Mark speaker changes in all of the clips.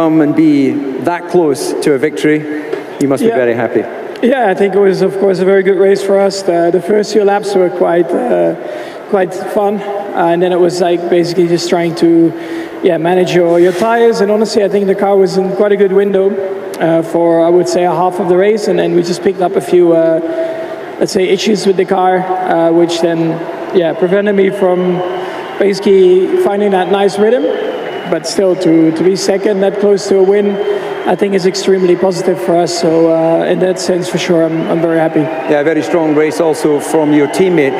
Speaker 1: And be that close to a victory, you must be very happy.
Speaker 2: Yeah, I think it was, of course, a very good race for us. The first few laps were quite fun, and then it was like basically just trying to manage your tires. And honestly, I think the car was in quite a good window for, I would say, a half of the race, and then we just picked up a few, let's say, issues with the car, which then prevented me from basically finding that nice rhythm. But still, to be second, that close to a win, I think is extremely positive for us. So in that sense, for sure, I'm very happy.
Speaker 1: Yeah, very strong race also from your teammate.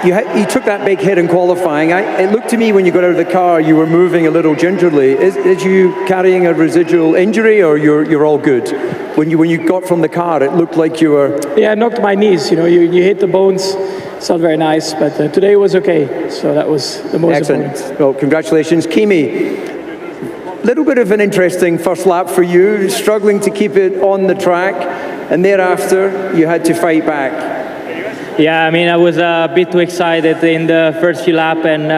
Speaker 1: You took that big hit in qualifying. It looked to me when you got out of the car, you were moving a little gingerly. Is you carrying a residual injury, or you're all good? When you got from the car, it looked like you were...
Speaker 2: Yeah, I knocked my knees. You know, you hit the bones. It's not very nice, but today it was okay. So that was the most important.
Speaker 1: Well, congratulations. Kimi, little bit of an interesting first lap for you, struggling to keep it on the track, and thereafter you had to fight back.
Speaker 3: Yeah, I mean, I was a bit too excited in the first few laps, and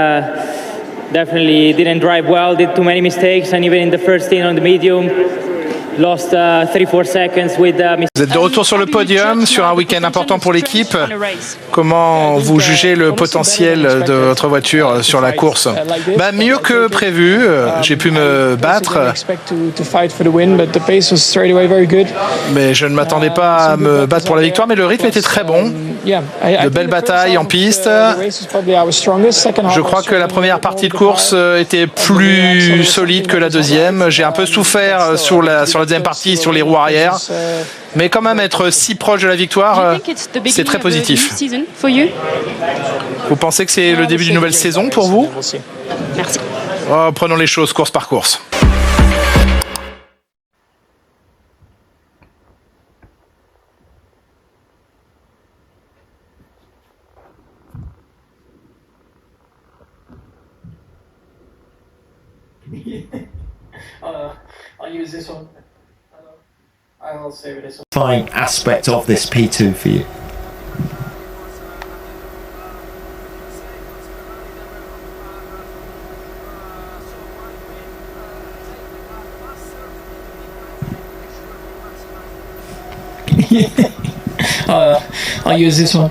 Speaker 3: definitely didn't drive well, did too many mistakes, and even in the first stint on the medium, lost 3-4 seconds with
Speaker 4: Vous êtes de retour sur le podium, sur un week-end important pour l'équipe. Comment vous jugez le potentiel de votre voiture sur la course? Mieux que prévu, j'ai pu me battre. Mais je ne m'attendais pas à me battre pour la victoire, mais le rythme était très bon. De belles batailles en piste. Je crois que la première partie de course était plus solide que la deuxième. J'ai un peu souffert sur la deuxième partie, sur les roues arrière. Mais quand même, être si proche de la victoire, c'est très positif. Vous pensez que c'est le début d'une nouvelle saison pour vous?
Speaker 3: Merci.
Speaker 4: Prenons les choses course par course.
Speaker 2: I'll use this one. I'll save this one.
Speaker 5: Fine aspect of this P2 for you?
Speaker 2: I'll use this one.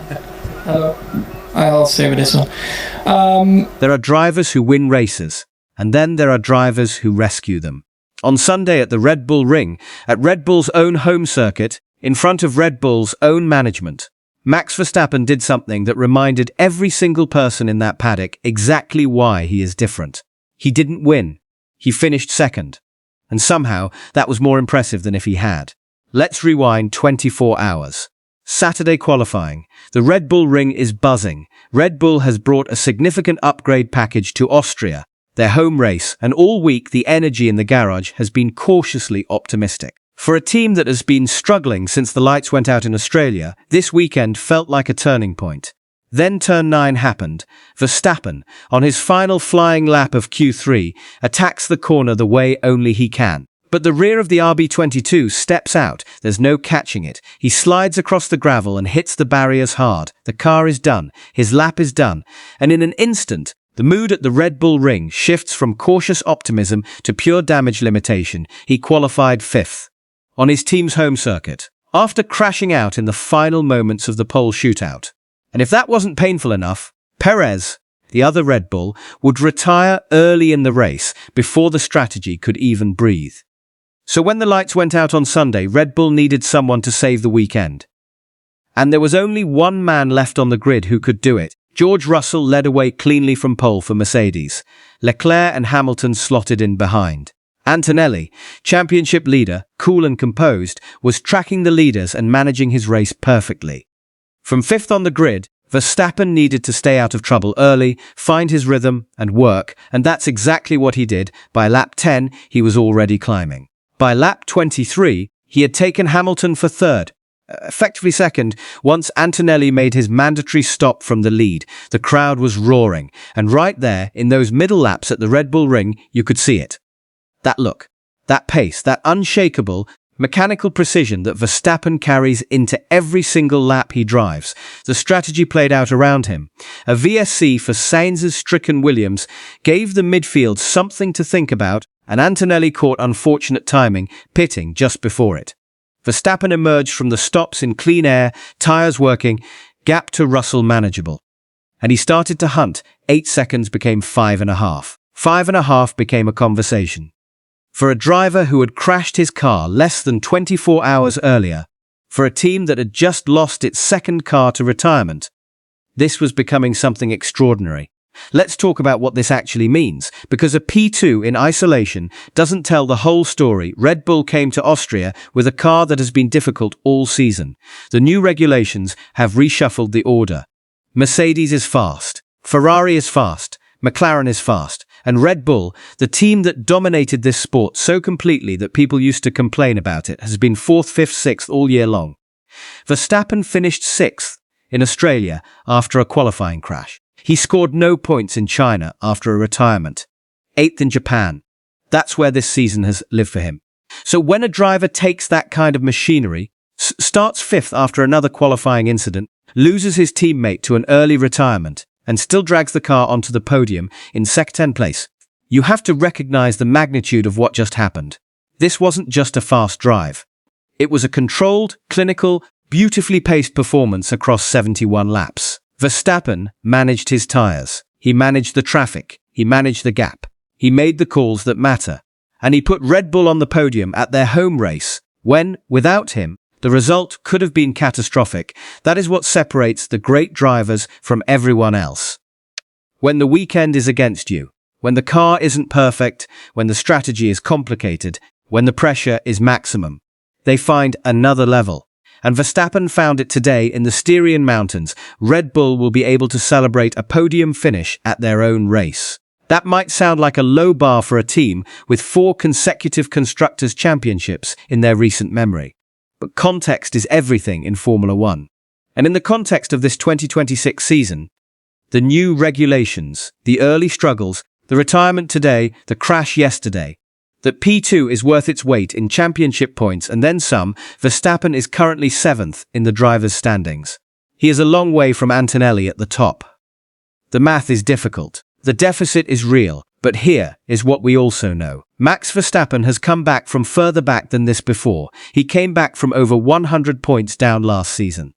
Speaker 2: I'll save this one.
Speaker 6: There are drivers who win races, and then there are drivers who rescue them. On Sunday at the Red Bull Ring, at Red Bull's own home circuit, in front of Red Bull's own management, Max Verstappen did something that reminded every single person in that paddock exactly why he is different. He didn't win. He finished second. And somehow, that was more impressive than if he had. Let's rewind 24 hours. Saturday qualifying. The Red Bull Ring is buzzing. Red Bull has brought a significant upgrade package to Austria, their home race, and all week the energy in the garage has been cautiously optimistic. For a team that has been struggling since the lights went out in Australia, this weekend felt like a turning point. Then turn 9 happened. Verstappen, on his final flying lap of Q3, attacks the corner the way only he can. But the rear of the RB22 steps out, there's no catching it. He slides across the gravel and hits the barriers hard. The car is done, his lap is done, and in an instant, the mood at the Red Bull Ring shifts from cautious optimism to pure damage limitation. He qualified 5th on his team's home circuit, after crashing out in the final moments of the pole shootout. And if that wasn't painful enough, Perez, the other Red Bull, would retire early in the race before the strategy could even breathe. So when the lights went out on Sunday, Red Bull needed someone to save the weekend. And there was only one man left on the grid who could do it. George Russell led away cleanly from pole for Mercedes. Leclerc and Hamilton slotted in behind. Antonelli, championship leader, cool and composed, was tracking the leaders and managing his race perfectly. From 5th on the grid, Verstappen needed to stay out of trouble early, find his rhythm and work, and that's exactly what he did. By lap 10, he was already climbing. By lap 23, he had taken Hamilton for 3rd, effectively 2nd, once Antonelli made his mandatory stop from the lead. The crowd was roaring, and right there, in those middle laps at the Red Bull Ring, you could see it. That look, that pace, that unshakable, mechanical precision that Verstappen carries into every single lap he drives. The strategy played out around him. A VSC for Sainz's stricken Williams gave the midfield something to think about, and Antonelli caught unfortunate timing, pitting just before it. Verstappen emerged from the stops in clean air, tyres working, gap to Russell manageable. And he started to hunt. 8 seconds became 5.5. 5.5 became a conversation. For a driver who had crashed his car less than 24 hours earlier, for a team that had just lost its second car to retirement, this was becoming something extraordinary. Let's talk about what this actually means, because a P2 in isolation doesn't tell the whole story. Red Bull came to Austria with a car that has been difficult all season. The new regulations have reshuffled the order. Mercedes is fast, Ferrari is fast, McLaren is fast, and Red Bull, the team that dominated this sport so completely that people used to complain about it, has been 4th, 5th, 6th all year long. Verstappen finished 6th in Australia after a qualifying crash. He scored no points in China after a retirement. 8th in Japan. That's where this season has lived for him. So when a driver takes that kind of machinery, starts 5th after another qualifying incident, loses his teammate to an early retirement, and still drags the car onto the podium in 10th place, you have to recognize the magnitude of what just happened. This wasn't just a fast drive. It was a controlled, clinical, beautifully paced performance across 71 laps. Verstappen managed his tyres. He managed the traffic. He managed the gap. He made the calls that matter. And he put Red Bull on the podium at their home race, when, without him, the result could have been catastrophic. That is what separates the great drivers from everyone else. When the weekend is against you, when the car isn't perfect, when the strategy is complicated, when the pressure is maximum, they find another level. And Verstappen found it today in the Styrian Mountains. Red Bull will be able to celebrate a podium finish at their own race. That might sound like a low bar for a team with 4 consecutive Constructors' Championships in their recent memory. But context is everything in Formula One. And in the context of this 2026 season, the new regulations, the early struggles, the retirement today, the crash yesterday, that P2 is worth its weight in championship points and then some. Verstappen is currently 7th in the drivers' standings. He is a long way from Antonelli at the top. The math is difficult. The deficit is real. But here is what we also know. Max Verstappen has come back from further back than this before. He came back from over 100 points down last season.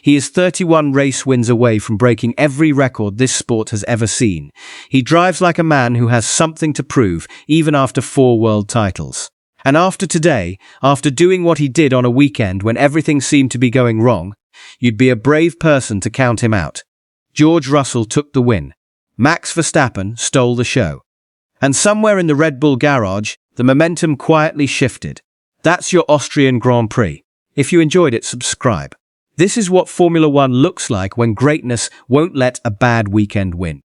Speaker 6: He is 31 race wins away from breaking every record this sport has ever seen. He drives like a man who has something to prove, even after 4 world titles. And after today, after doing what he did on a weekend when everything seemed to be going wrong, you'd be a brave person to count him out. George Russell took the win. Max Verstappen stole the show. And somewhere in the Red Bull garage, the momentum quietly shifted. That's your Austrian Grand Prix. If you enjoyed it, subscribe. This is what Formula One looks like when greatness won't let a bad weekend win.